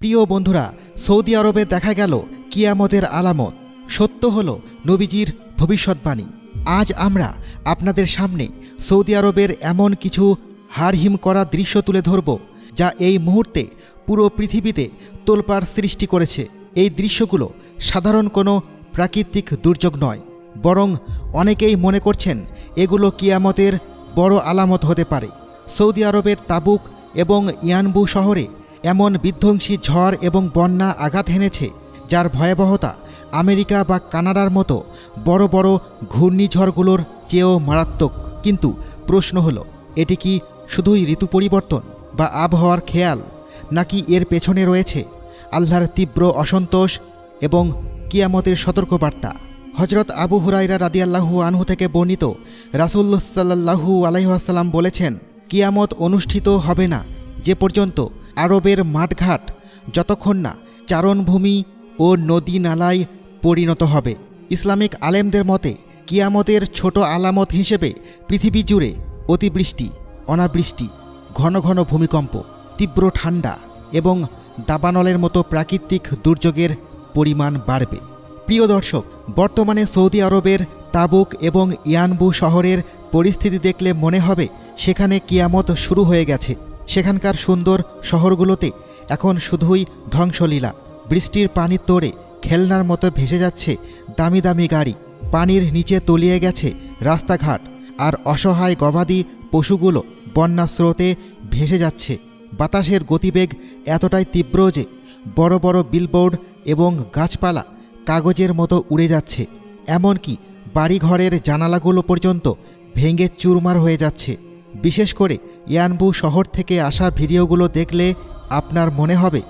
প্রিয় বন্ধুরা, সৌদি আরবে দেখা গেল কিয়ামতের আলামত। সত্য হল নবীজির ভবিষ্যৎবাণী। আজ আমরা আপনাদের সামনে সৌদি আরবের এমন কিছু হাড়হিম করা দৃশ্য তুলে ধরব, যা এই মুহূর্তে পুরো পৃথিবীতে তোলপাড় সৃষ্টি করেছে। এই দৃশ্যগুলো সাধারণ কোনো প্রাকৃতিক দুর্যোগ নয়, বরং অনেকেই মনে করছেন এগুলো কিয়ামতের বড় আলামত হতে পারে। সৌদি আরবের তাবুক এবং ইয়ানবু শহরে এমন বিধ্বংসী ঝড় এবং বন্যা আঘাত হেনেছে, যার ভয়াবহতা আমেরিকা বা কানাডার মতো বড় বড় ঘূর্ণিঝড়গুলোর চেয়েও মারাত্মক। কিন্তু প্রশ্ন হলো, এটি কি শুধুই ঋতু পরিবর্তন বা আবহাওয়ার খেয়াল, নাকি এর পেছনে রয়েছে আল্লাহর তীব্র অসন্তোষ এবং কিয়ামতের সতর্কবার্তা? হজরত আবু হুরায়রা রাদিয়াল্লাহু আনহু থেকে বর্ণিত, রাসূল সাল্লাল্লাহু আলাইহি ওয়াসাল্লাম বলেছেন, কিয়ামত অনুষ্ঠিত হবে না যে পর্যন্ত আরবের মাঠঘাট যতক্ষণ না চারণভূমি ও নদী নালায় পরিণত হবে। ইসলামিক আলেমদের মতে কিয়ামতের ছোট আলামত হিসেবে পৃথিবী জুড়ে অতিবৃষ্টি, অনাবৃষ্টি, ঘন ঘন ভূমিকম্প, তীব্র ঠান্ডা এবং দাবানলের মতো প্রাকৃতিক দুর্যোগের পরিমাণ বাড়বে। প্রিয় দর্শক, বর্তমানে সৌদি আরবের তাবুক এবং ইয়ানবু শহরের পরিস্থিতি দেখলে মনে হবে সেখানে কিয়ামত শুরু হয়ে গেছে। সেখানকার সুন্দর শহরগুলোতে এখন শুধুই ধ্বংসলীলা। বৃষ্টির পানির তোড়ে খেলনার মতো ভেসে যাচ্ছে দামি দামি গাড়ি, পানির নিচে তলিয়ে গেছে রাস্তাঘাট, আর অসহায় গবাদি পশুগুলো বন্যার স্রোতে ভেসে যাচ্ছে। বাতাসের গতিবেগ এতটাই তীব্র যে বড় বড় বিলবোর্ড এবং গাছপালা কাগজের মতো উড়ে যাচ্ছে। এমনকি বাড়িঘরের জানালাগুলো পর্যন্ত ভেঙে চুরমার হয়ে যাচ্ছে। বিশেষ করে ইয়ানবু শহর থেকে আসা ভিডিওগুলো দেখলে আপনার মনে হবে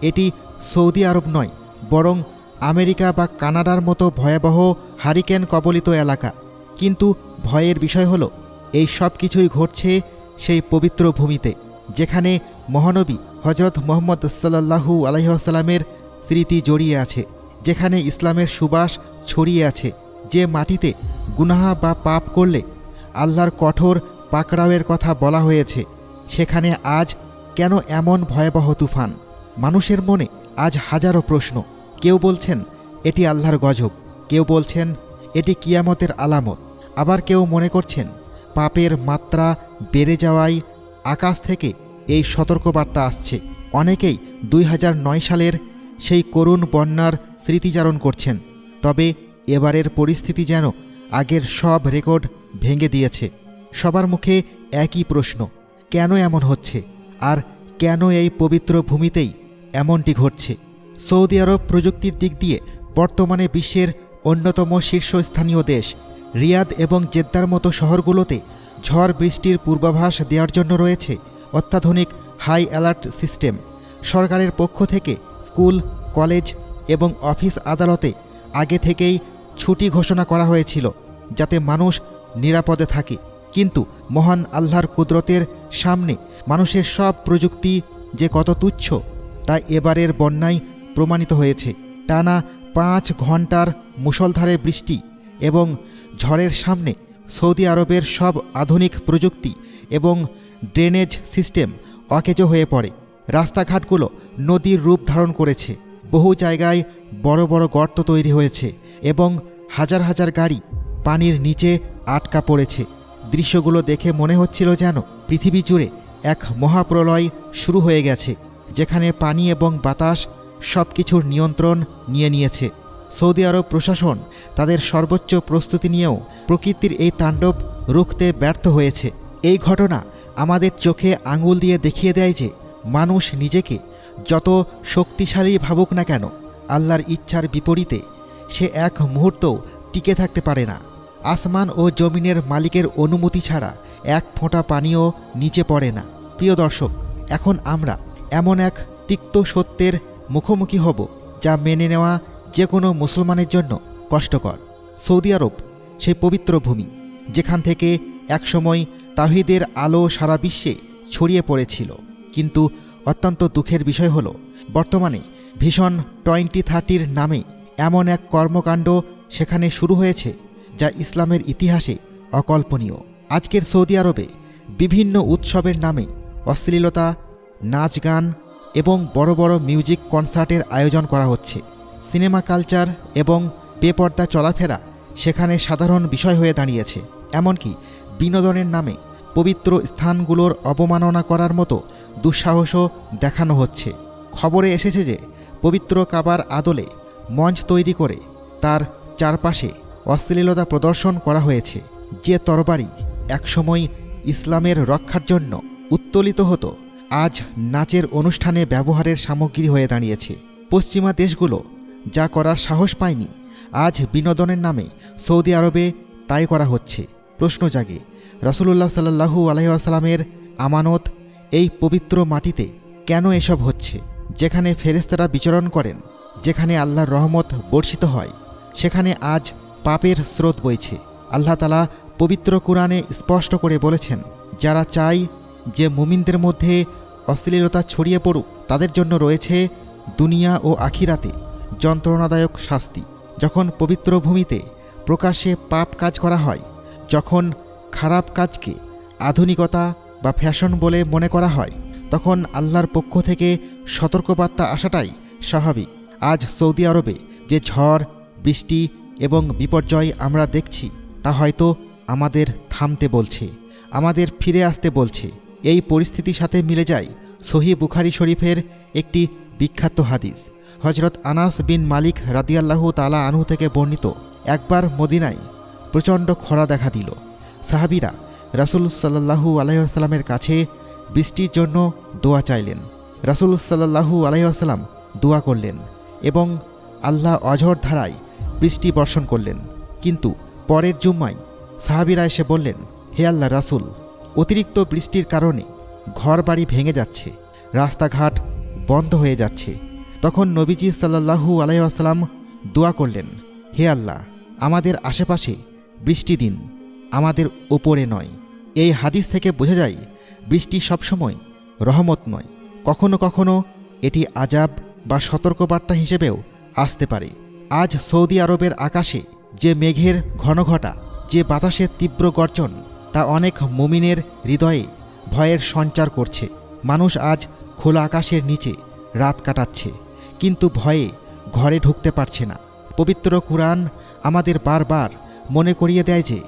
এটি সৌদি আরব নয়, বরং আমেরিকা বা কানাডার মতো ভয়াবহ হারিকেন কবলিত এলাকা। কিন্তু ভয়ের বিষয় হলো, এই সব কিছুই ঘটছে সেই পবিত্র ভূমিতে, যেখানে মহানবী হজরত মুহাম্মদ সাল্লাল্লাহু আলাইহি ওয়াসাল্লামের স্মৃতি জড়িয়ে আছে, যেখানে ইসলামের সুবাস ছড়িয়ে আছে, যে মাটিতে গুনাহ বা পাপ করলে আল্লাহর কঠোর পাকড়াওয়ের কথা বলা হয়েছে। সেখানে আজ কেন এমন ভয়াবহ তুফান? মানুষের মনে আজ হাজারো প্রশ্ন। কেউ বলছেন এটি আল্লাহর গজব, কেউ বলছেন এটি কিয়ামতের আলামত, আবার কেউ মনে করছেন পাপের মাত্রা বেড়ে যাওয়ায় আকাশ থেকে এই সতর্কবার্তা আসছে। অনেকেই 2009 সালের সেই করুণ বন্যার স্মৃতিচারণ করছেন। তবে এবারের পরিস্থিতি যেন আগের সব রেকর্ড ভেঙে দিয়েছে। সবার মুখে একই প্রশ্ন, কেন এমন হচ্ছে, আর কেন এই পবিত্র ভূমিতেই এমনটি ঘটছে? সৌদি আরব প্রযুক্তির দিক দিয়ে বর্তমানে বিশ্বের অন্যতম শীর্ষস্থানীয় দেশ। রিয়াদ এবং জেদ্দার মতো শহরগুলোতে ঝড় বৃষ্টির পূর্বাভাস দেওয়ার জন্য রয়েছে অত্যাধুনিক হাই অ্যালার্ট সিস্টেম। সরকারের পক্ষ থেকে স্কুল, কলেজ এবং অফিস আদালতে আগে থেকেই ছুটি ঘোষণা করা হয়েছিল, যাতে মানুষ নিরাপদে থাকে। কিন্তু মহান আল্লাহর কুদরতের সামনে মানুষের সব প্রযুক্তি যে কত তুচ্ছ, তা এবারের বন্যায় প্রমাণিত হয়েছে। টানা 5 ঘন্টার মুষলধারে বৃষ্টি এবং ঝড়ের সামনে সৌদি আরবের সব আধুনিক প্রযুক্তি এবং ড্রেনেজ সিস্টেম অকেজো হয়ে পড়ে। রাস্তাঘাটগুলো নদীর রূপ ধারণ করেছে, বহু জায়গায় বড় বড় গর্ত তৈরি হয়েছে এবং হাজার হাজার গাড়ি পানির নিচে আটকা পড়েছে। দৃশ্যগুলো দেখে মনে হচ্ছিল যেন পৃথিবী জুড়ে এক মহাপ্রলয় শুরু হয়ে গেছে, যেখানে পানি এবং বাতাস সব কিছুর নিয়ন্ত্রণ নিয়ে নিয়েছে। সৌদি আরব প্রশাসন তাদের সর্বোচ্চ প্রস্তুতি নিয়েও প্রকৃতির এই তাণ্ডব রুখতে ব্যর্থ হয়েছে। এই ঘটনা আমাদের চোখে আঙুল দিয়ে দেখিয়ে দেয় যে মানুষ নিজেকে যত শক্তিশালী ভাবুক না কেন, আল্লাহর ইচ্ছার বিপরীতে সে এক মুহূর্তও টিকে থাকতে পারে না। আসমান ও জমিনের মালিকের অনুমতি ছাড়া এক ফোঁটা পানিও নিচে পড়ে না। প্রিয় দর্শক, এখন আমরা এমন এক তিক্ত সত্যের মুখোমুখি হব, যা মেনে নেওয়া যে কোনো মুসলমানের জন্য কষ্টকর। সৌদি আরব সেই পবিত্র ভূমি, যেখান থেকে একসময় তাওহীদের আলো সারা বিশ্বে ছড়িয়ে পড়েছিল। কিন্তু অত্যন্ত দুঃখের বিষয় হলো, বর্তমানে ভিশন 2030 নামে এমন এক কর্মকাণ্ড সেখানে শুরু হয়েছে, যা ইসলামের ইতিহাসে অকল্পনীয়। আজকের সৌদি আরবে বিভিন্ন উৎসবের নামে অশ্লীলতা, নাচ গান এবং বড় বড় মিউজিক কনসার্টের আয়োজন করা হচ্ছে। সিনেমা কালচার এবং বেপর্দা চলাফেরা সেখানে সাধারণ বিষয় হয়ে দাঁড়িয়েছে। এমনকি বিনোদনের নামে পবিত্র স্থানগুলোর অবমাননা করার মতো দুঃসাহসও দেখানো হচ্ছে। খবরে এসেছে যে পবিত্র কাবার আদলে মঞ্চ তৈরি করে তার চারপাশে অশ্লীলতা প্রদর্শন করা হয়েছে। যে তরবারি একসময় ইসলামের রক্ষার জন্য উত্তোলিত হতো, আজ নাচের অনুষ্ঠানে ব্যবহারের সামগ্রী হয়ে দাঁড়িয়েছে। পশ্চিমা দেশগুলো যা করার সাহস পায়নি, আজ বিনোদনের নামে সৌদি আরবে তাই করা হচ্ছে। প্রশ্ন জাগে, রাসূলুল্লাহ সাল্লাল্লাহু আলাইহি ওয়াসাল্লামের আমানত এই পবিত্র মাটিতে কেন এসব হচ্ছে? যেখানে ফেরেশতারা বিচরণ করেন, যেখানে আল্লাহর রহমত বর্ষিত হয়, সেখানে আজ পাপের স্রোত বইছে। আল্লাহ তাআলা পবিত্র কুরআনে স্পষ্ট করে বলেছেন, যারা চায় যে মুমিনদের মধ্যে অশ্লীলতা ছড়িয়ে পড়ুক, তাদের জন্য রয়েছে দুনিয়া ও আখিরাতে যন্ত্রণাদায়ক শাস্তি। যখন পবিত্র ভূমিতে প্রকাশ্যে পাপ কাজ করা হয়, যখন খারাপ কাজকে আধুনিকতা বা ফ্যাশন বলে মনে করা হয়, তখন আল্লাহর পক্ষ থেকে সতর্কবার্তা আসাটাই স্বাভাবিক। আজ সৌদি আরবে যে ঝড়, বৃষ্টি এবং বিপর্যয় আমরা দেখছি, তা হয়তো আমাদের থামতে বলছে, আমাদের ফিরে আসতে বলছে। এই পরিস্থিতির সাথে মিলে যায় সহিহ বুখারী শরীফের একটি বিখ্যাত হাদিস। হজরত আনাস বিন মালিক রাদিয়াল্লাহু তাআলা আনহু থেকে বর্ণিত, একবার মদিনায় প্রচণ্ড খরা দেখা দিল। সাহাবীরা রাসূল সাল্লাল্লাহু আলাইহি ওয়াসাল্লামের কাছে বৃষ্টির জন্য দোয়া চাইলেন। রাসূল সাল্লাল্লাহু আলাইহি ওয়াসাল্লাম দোয়া করলেন এবং আল্লাহ অঝড় ধারায় বৃষ্টি বর্ষণ করলেন। কিন্তু পরের জুম্মায় সাহাবীরা এসে বললেন, হে আল্লাহ রাসূল, অতিরিক্ত বৃষ্টির কারণে ঘরবাড়ি ভেঙে যাচ্ছে, রাস্তাঘাট বন্ধ হয়ে যাচ্ছে। তখন নবীজি সাল্লাল্লাহু আলাইহি ওয়াসাল্লাম দোয়া করলেন, হে আল্লাহ, আমাদের আশেপাশে বৃষ্টি দিন, আমাদের ওপরে নয়। এই হাদিস থেকে বোঝা যায় বৃষ্টি সবসময় রহমত নয়, কখনো কখনো এটি আযাব বা সতর্কবার্তা হিসেবেও আসতে পারে। আজ সৌদি আরবের আকাশে যে মেঘের ঘনঘটা, যে বাতাসের তীব্র গর্জন, তা অনেক মুমিনের হৃদয়ে ভয়ের সঞ্চার করছে। মানুষ আজ খোলা আকাশের নিচে রাত কাটাচ্ছে, কিন্তু ভয়ে ঘরে ঢুকতে পারছে না। পবিত্র কুরআন আমাদের বারবার মনে করিয়ে দেয় যে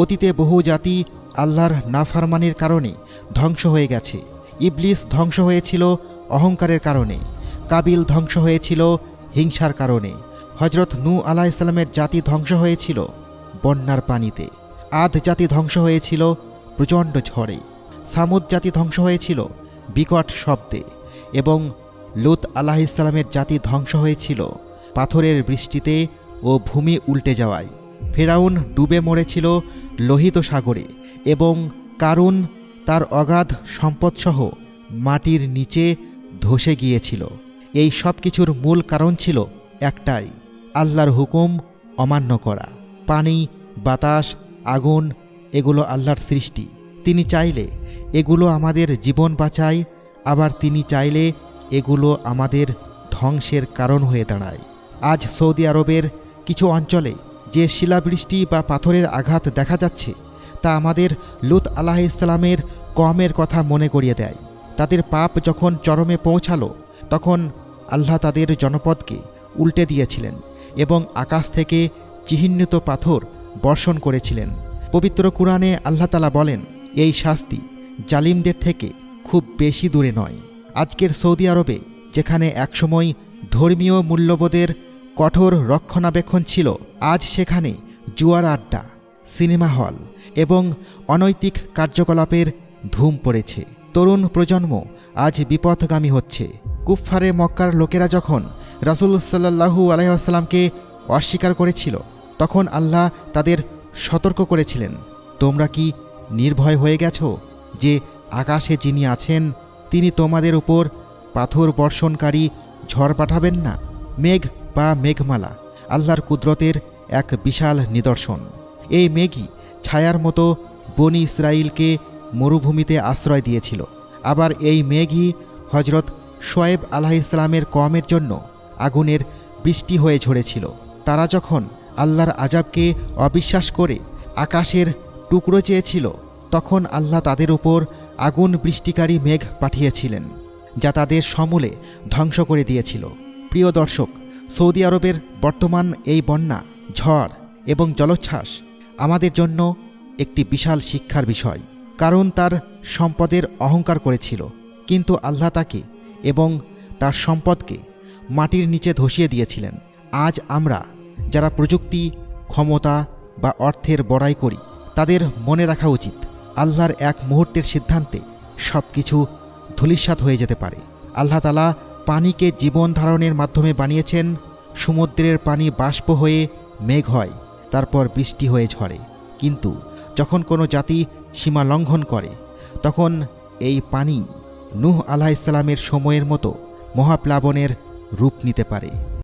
অতীতে বহু জাতি আল্লাহর নাফরমানির কারণে ধ্বংস হয়ে গেছে। ইবলিস ধ্বংস হয়েছিল অহংকারের কারণে, কাবিল ধ্বংস হয়েছিল হিংসার কারণে, হজরত নূহ আলাইহিস সালামের জাতি ধ্বংস হয়েছিল বন্যার পানিতে, আদ জাতি ধ্বংস হয়েছিল প্রচণ্ড ঝড়ে, সামুদ জাতি ধ্বংস হয়েছিল বিকট শব্দে এবং লূত আলাইহিস সালামের জাতি ধ্বংস হয়েছিল পাথরের বৃষ্টিতে ও ভূমি উল্টে যাওয়ায়। ফেরাউন ডুবে মরেছিল লোহিত সাগরে এবং কারুন তার অগাধ সম্পদসহ মাটির নিচে ধসে গিয়েছিল। এই সব কিছুর মূল কারণ ছিল একটাই, আল্লাহর হুকুম অমান্য করা। পানি, বাতাস, আগুন এগুলো আল্লাহর সৃষ্টি। তিনি চাইলে এগুলো আমাদের জীবন বাঁচায়, আবার তিনি চাইলে এগুলো আমাদের ধ্বংসের কারণ হয়ে দাঁড়ায়। আজ সৌদি আরবের কিছু অঞ্চলে যে শিলাবৃষ্টি বা পাথরের আঘাত দেখা যাচ্ছে, তা আমাদের লূত আলাইহিস সালামের কওমের কথা মনে করিয়ে দেয়। তাদের পাপ যখন চরমে পৌঁছালো, তখন আল্লাহ তাদের জনপদকে উল্টে দিয়েছিলেন এবং আকাশ থেকে চিহ্নিত পাথর বর্ষণ করেছিলেন। পবিত্র কুরআনে আল্লাহ তাআলা বলেন, এই শাস্তি জালিমদের থেকে খুব বেশি দূরে নয়। আজকের সৌদি আরবে যেখানে একসময় ধর্মীয় মূল্যবোধের কঠোর রক্ষণাবেক্ষণ ছিল, আজ সেখানে জুয়ার আড্ডা, সিনেমা হল এবং অনৈতিক কার্যকলাপের ধুম পড়েছে। তরুণ প্রজন্ম আজ বিপথগামী হচ্ছে। কুফফারে মক্কার লোকেরা যখন রাসূল সাল্লাল্লাহু আলাইহি ওয়াসাল্লামকে অস্বীকার করেছিল, তখন আল্লাহ তাদের সতর্ক করেছিলেন, তোমরা কি নির্ভয় হয়ে গেছো যে আকাশে যিনি আছেন তিনি তোমাদের উপর পাথর বর্ষণকারী ঝড় পাঠাবেন না? মেঘ বা মেঘমালা আল্লাহর কুদরতের এক বিশাল নিদর্শন। এই মেঘই ছায়ার মতো বনি ইসরাইলকে মরুভূমিতে আশ্রয় দিয়েছিল। আবার এই মেঘই হজরত শোয়েব আলাইহিস সালামের কওমের জন্য আগুনের বৃষ্টি হয়ে ঝরেছিল। তারা যখন আল্লাহর আযাবকে অবিশ্বাস করে আকাশের টুকরো চেয়েছিল, তখন আল্লাহ তাদের উপর আগুন বৃষ্টিকারী মেঘ পাঠিয়েছিলেন। যা তাদের সমূলে ধ্বংস করে দিয়েছিল। প্রিয় দর্শক, সৌদি আরবের বর্তমান এই বন্যা, ঝড় এবং জলোচ্ছ্বাস আমাদের জন্য একটি বিশাল শিক্ষার বিষয়। কারণ তার সম্পদের অহংকার করেছিল, কিন্তু আল্লাহ তাকে এবং তার সম্পদকে মাটির নিচে ধসিয়ে দিয়েছিলেন। আজ আমরা যারা প্রযুক্তি, ক্ষমতা বা অর্থের বড়াই করি, তাদের মনে রাখা উচিত আল্লাহর এক মুহূর্তের সিদ্ধান্তে সব কিছু ধূলিসাৎ হয়ে যেতে পারে। আল্লাহ তাআলা পানিকে জীবন ধারণের মাধ্যমে বানিয়েছেন। সমুদ্রের পানি বাষ্প হয়ে মেঘ হয়, তারপর বৃষ্টি হয়ে ঝরে। কিন্তু যখন কোনো জাতি সীমা লঙ্ঘন করে, তখন এই পানি নূহ আলাইহিস সালামের সময়ের মতো মহাপ্লাবনের রূপ নিতে পারে।